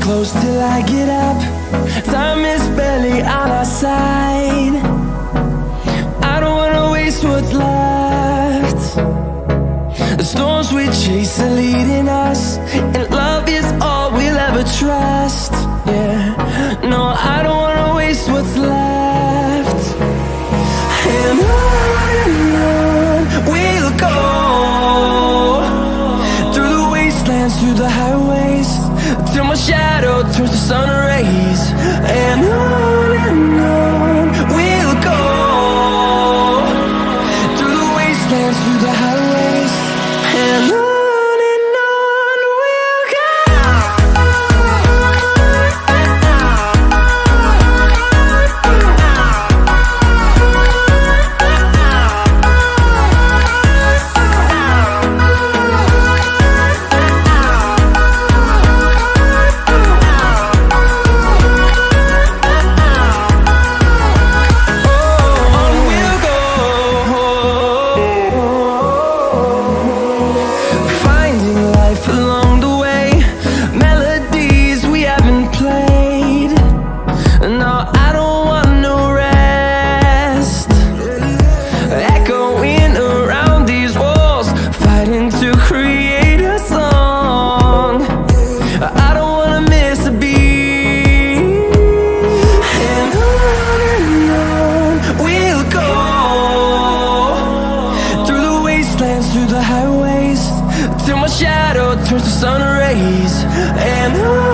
close till I get up. Time is barely on our side. I don't wanna waste what's left. The storms we chase are leading us, and love is all we'll ever trust. Yeah, no, I don't wanna waste what's left. And on we'll go, through the wastelands, through the highways, till my shadow turns to sun rays. And on we'll go, through the wastelands, through the highways, and on. Through the highways, till my shadow turns to sun rays. And on